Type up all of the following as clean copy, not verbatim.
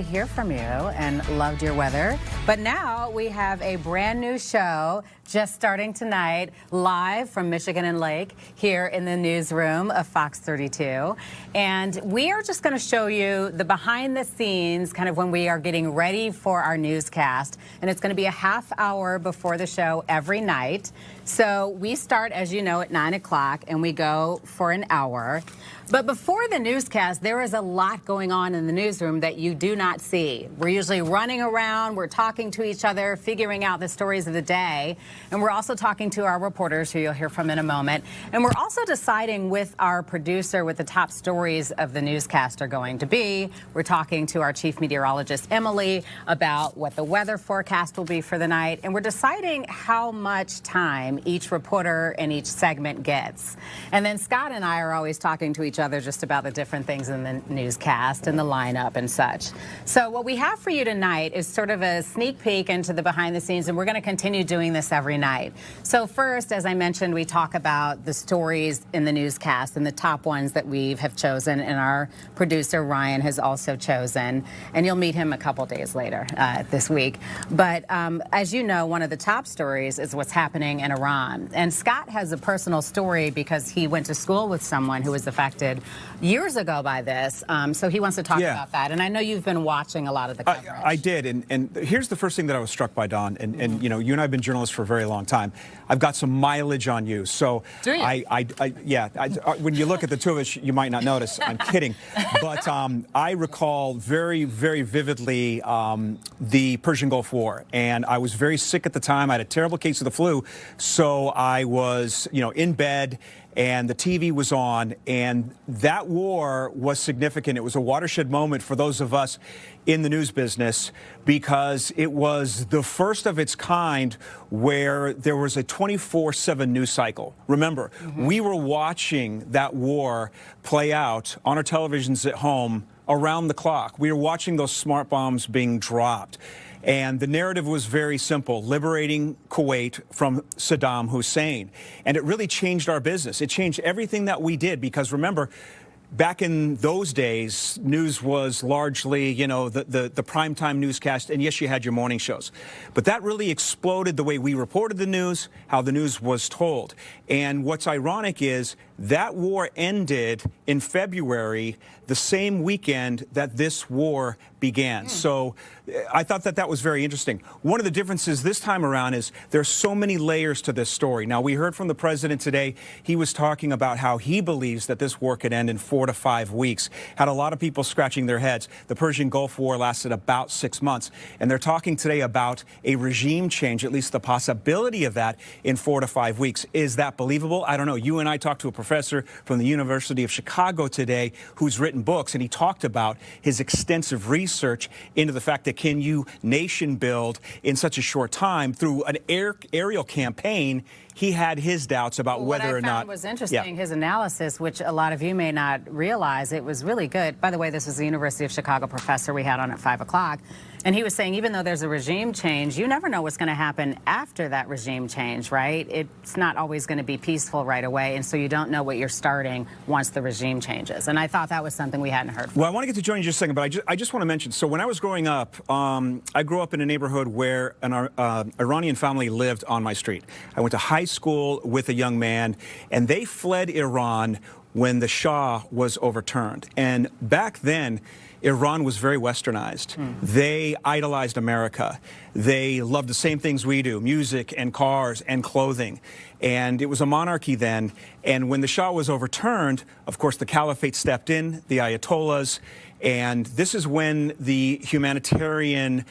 Hear from you and loved your weather. But now we have a brand new show just starting tonight, live from Michigan and Lake here in the newsroom of Fox 32. And we are just going to show you the behind the scenes, kind of when we are getting ready for our newscast. And it's going to be a half hour before the show every night. So we start, as you know, at 9 o'clock and we go for an hour. But before the newscast, there is a lot going on in the newsroom that you do not see. We're usually running around, we're talking to each other, figuring out the stories of the day. And we're also talking to our reporters, who you'll hear from in a moment. And we're also deciding with our producer what the top stories of the newscast are going to be. We're talking to our chief meteorologist, Emily, about what the weather forecast will be for the night. And we're deciding how much time each reporter and each segment gets. And then Scott and I are always talking to each other just about the different things in the newscast and the lineup and such. So what we have for you tonight is sort of a sneak peek into the behind the scenes, and we're going to continue doing this every night. So first, as I mentioned, we talk about the stories in the newscast and the top ones that we have chosen, and our producer Ryan has also chosen, and you'll meet him a couple days later this week. But as you know, one of the top stories is what's happening in Iran. And Scott has a personal story because he went to school with someone who was affected years ago by this, so he wants to talk about that. And I know you've been watching a lot of the coverage. I did, and here's the first thing that I was struck by, Dawn, and you know, you and I have been journalists for a very long time. I've got some mileage on you, so do you? When you look at the two of us, you might not notice. I'm kidding, but I recall very, very vividly the Persian Gulf War, and I was very sick at the time. I had a terrible case of the flu, so I was, you know, in bed. And the TV was on, and that war was significant. It was a watershed moment for those of us in the news business because it was the first of its kind where there was a 24/7 news cycle. Remember, we were watching that war play out on our televisions at home around the clock. We were watching those smart bombs being dropped. And the narrative was very simple: liberating Kuwait from Saddam Hussein. And it really changed our business. It changed everything that we did because, remember, back in those days, news was largely, you know, the primetime newscast, and yes, you had your morning shows. But that really exploded the way we reported the news, how the news was told. And what's ironic is that war ended in February, the same weekend that this war began. So I thought that was very interesting. One of the differences this time around is there's so many layers to this story. Now, we heard from the president today. He was talking about how he believes that this war could end in 4 to 5 weeks. Had a lot of people scratching their heads. The Persian Gulf War lasted about 6 months. And they're talking today about a regime change, at least the possibility of that, in 4 to 5 weeks. Is that believable? I don't know. You and I talked to a professor from the University of Chicago today who's written books, and he talked about his extensive research into the fact that can you nation build in such a short time through an aerial campaign. He had his doubts about whether or not. What I found was interesting, his analysis, which a lot of you may not realize, it was really good. By the way, this was the University of Chicago professor we had on at 5 o'clock. And he was saying, even though there's a regime change, you never know what's going to happen after that regime change, right? It's not always going to be peaceful right away. And so you don't know what you're starting once the regime changes. And I thought that was something we hadn't heard from. Well, I want to get to Johnny in just a second, but I just want to mention, so when I was growing up, I grew up in a neighborhood where an Iranian family lived on my street. I went to high school with a young man, and they fled Iran when the Shah was overturned. And back then, Iran was very westernized. They idolized America. They loved the same things we do: music and cars and clothing. And it was a monarchy then. And when the Shah was overturned, of course, the caliphate stepped in, the Ayatollahs. And this is when the humanitarian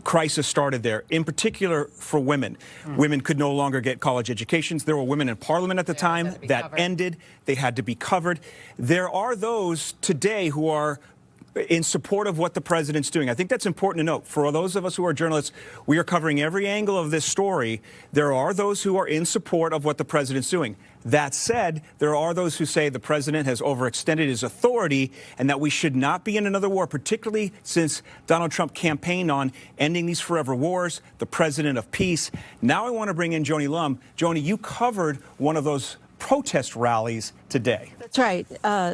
crisis started there, in particular for women. Women could no longer get college educations. There were women in parliament at the time. That ended. They had to be covered. There are those today who are in support of what the president's doing. I think that's important to note. For those of us who are journalists, we are covering every angle of this story. There are those who are in support of what the president's doing. That said, there are those who say the president has overextended his authority and that we should not be in another war, particularly since Donald Trump campaigned on ending these forever wars, the president of peace. Now I want to bring in Joni Lum. Joni, you covered one of those protest rallies today. That's right,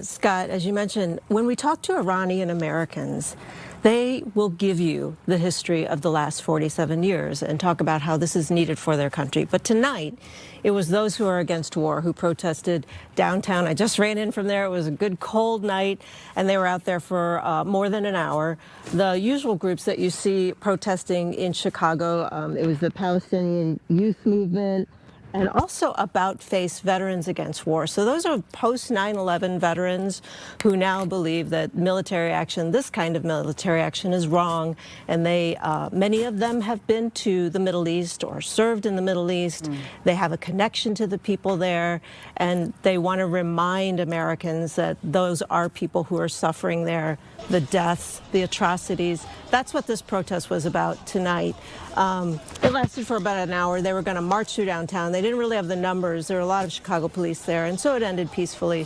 Scott. As you mentioned, when we talk to Iranian Americans, they will give you the history of the last 47 years and talk about how this is needed for their country. But tonight, it was those who are against war who protested downtown. I just ran in from there. It was a good cold night, and they were out there for more than an hour. The usual groups that you see protesting in Chicago, it was the Palestinian Youth Movement, and also About Face Veterans Against War. So those are post 9/11 veterans who now believe that military action, this kind of military action, is wrong. And they, many of them have been to the Middle East or served in the Middle East. They have a connection to the people there, and they want to remind Americans that those are people who are suffering there, the deaths, the atrocities. That's what this protest was about tonight. It lasted for about an hour. They were going to march through downtown. They didn't really have the numbers. There were a lot of Chicago police there, and so it ended peacefully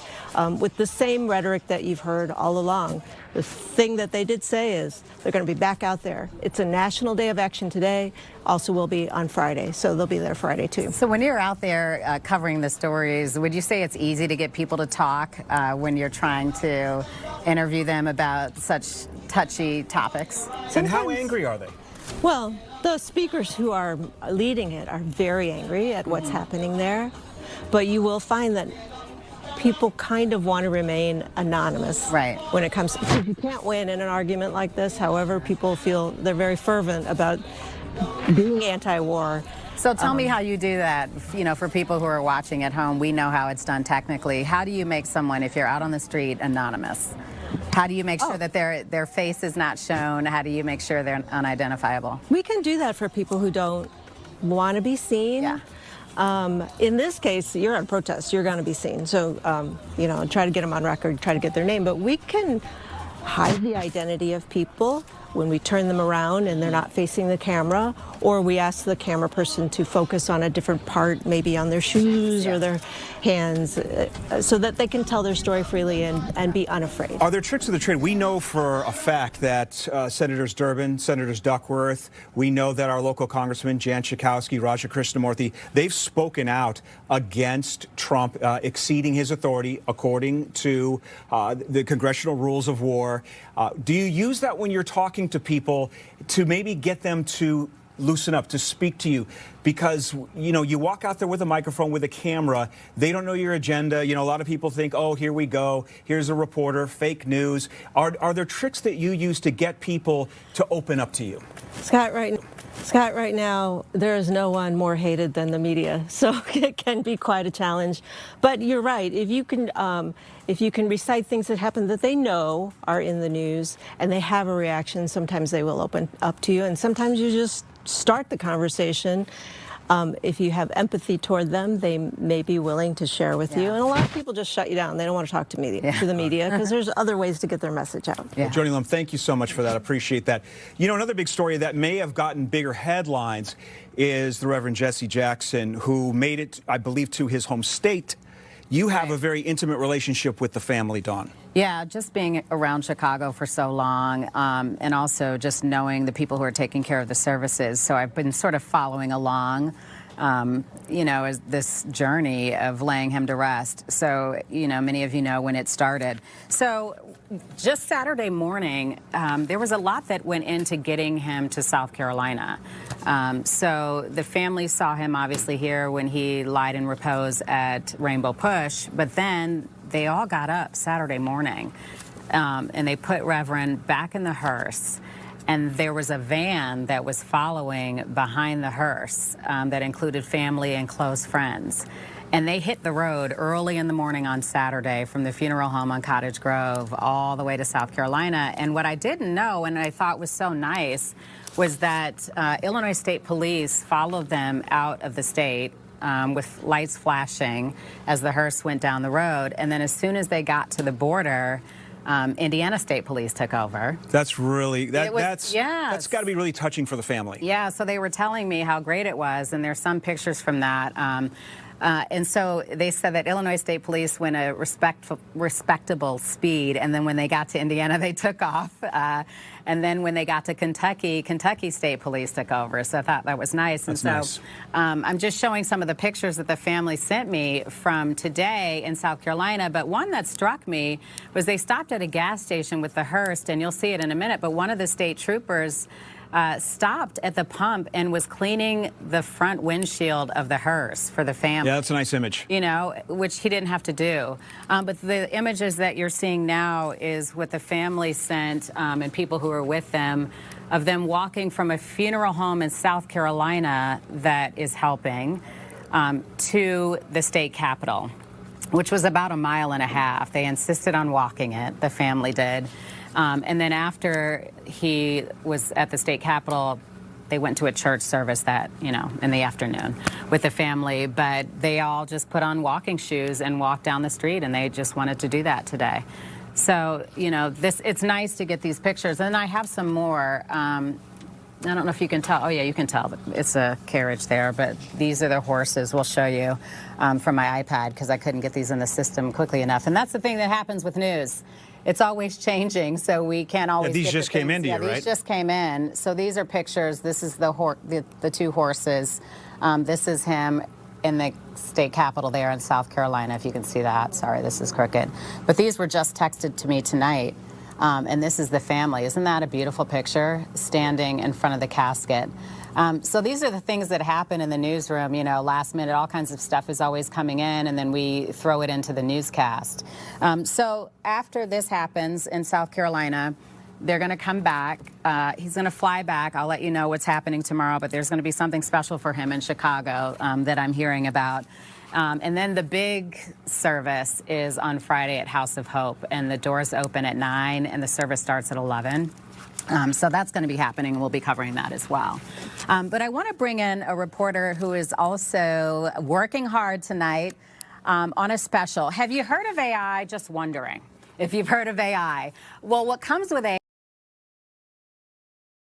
with the same rhetoric that you've heard all along. The thing that they did say is they're going to be back out there. It's a national day of action today, also will be on Friday, so they'll be there Friday too. So when you're out there covering the stories, would you say it's easy to get people to talk when you're trying to interview them about such touchy topics? And how angry are they? Well, the speakers who are leading it are very angry at what's happening there, but you will find that people kind of want to remain anonymous when it comes to, you can't win in an argument like this. However, people feel they're very fervent about being anti-war. So tell me how you do that. You know, for people who are watching at home, we know how it's done technically. How do you make someone, if you're out on the street, anonymous? How do you make sure that their face is not shown? How do you make sure they're unidentifiable? We can do that for people who don't want to be seen. Yeah. In this case, you're on protest, you're going to be seen. So, you know, try to get them on record, try to get their name. But we can hide the identity of people when we turn them around and they're not facing the camera, or we ask the camera person to focus on a different part, maybe on their shoes or their hands, so that they can tell their story freely and be unafraid. Are there tricks of the trade? We know for a fact that Senators Durbin, Senators Duckworth, we know that our local congressman, Jan Schakowsky, Raja Krishnamurthy, they've spoken out against Trump exceeding his authority according to the congressional rules of war. Do you use that when you're talking to people to maybe get them to loosen up, to speak to you? Because, you know, you walk out there with a microphone, with a camera, they don't know your agenda. You know, a lot of people think, oh, here we go, here's a reporter, fake news. Are there tricks that you use to get people to open up to you? Scott, right now, there is no one more hated than the media, so it can be quite a challenge. But you're right. If you can recite things that happen that they know are in the news and they have a reaction, sometimes they will open up to you, and sometimes you just start the conversation. If you have empathy toward them, they may be willing to share with you. And a lot of people just shut you down. They don't want to talk to the media because there's other ways to get their message out. Well, Joni Lum, thank you so much for that. I appreciate that. You know, another big story that may have gotten bigger headlines is the Reverend Jesse Jackson, who made it, I believe, to his home state. You have a very intimate relationship with the family, Dawn. Yeah, just being around Chicago for so long, and also just knowing the people who are taking care of the services. So I've been sort of following along, you know, as this journey of laying him to rest. So, you know, many of you know when it started. So just Saturday morning, there was a lot that went into getting him to South Carolina. So the family saw him obviously here when he lied in repose at Rainbow Push, but then they all got up Saturday morning and they put Reverend back in the hearse. And there was a van that was following behind the hearse that included family and close friends. And they hit the road early in the morning on Saturday from the funeral home on Cottage Grove all the way to South Carolina. And what I didn't know and I thought was so nice was that Illinois State Police followed them out of the state with lights flashing as the hearse went down the road. And then as soon as they got to the border, Indiana State Police took over. That's really, that's got to be really touching for the family. Yeah, so they were telling me how great it was, and there's some pictures from that. And so they said that Illinois State Police went a respectable speed, and then when they got to Indiana, they took off. And then when they got to Kentucky, Kentucky State Police took over. So I thought that was nice. That's and nice. So I'm just showing some of the pictures that the family sent me from today in South Carolina. But one that struck me was they stopped at a gas station with the hearse, and you'll see it in a minute. But one of the state troopers stopped at the pump and was cleaning the front windshield of the hearse for the family. Yeah, that's a nice image. You know, which he didn't have to do. But the images that you're seeing now is what the family sent and people who were with them, of them walking from a funeral home in South Carolina that is helping to the state capitol, which was about 1.5 miles. They insisted on walking it, the family did. And then after he was at the state capitol, they went to a church service that, you know, in the afternoon with the family. But they all just put on walking shoes and walked down the street, and they just wanted to do that today. So, you know, it's nice to get these pictures. And I have some more. I don't know if you can tell. Oh, yeah, you can tell. It's a carriage there. But these are the horses. We'll show you from my iPad because I couldn't get these in the system quickly enough. And that's the thing that happens with news. It's always changing, so we can't always. These get just the came things. into you, right? These just came in. So these are pictures. This is the two horses. This is him in the state capitol there in South Carolina, if you can see that. Sorry, this is crooked. But these were just texted to me tonight. And this is the family. Isn't that a beautiful picture, standing in front of the casket? So these are the things that happen in the newsroom, you know, last minute. All kinds of stuff is always coming in, and then we throw it into the newscast. So after this happens in South Carolina, they're going to come back. He's going to fly back. I'll let you know what's happening tomorrow, but there's going to be something special for him in Chicago that I'm hearing about. And then the big service is on Friday at House of Hope, and the doors open at 9 and the service starts at 11. So that's going to be happening, and we'll be covering that as well. But I want to bring in a reporter who is also working hard tonight on a special. Have you heard of AI? Just wondering if you've heard of AI. Well, what comes with AI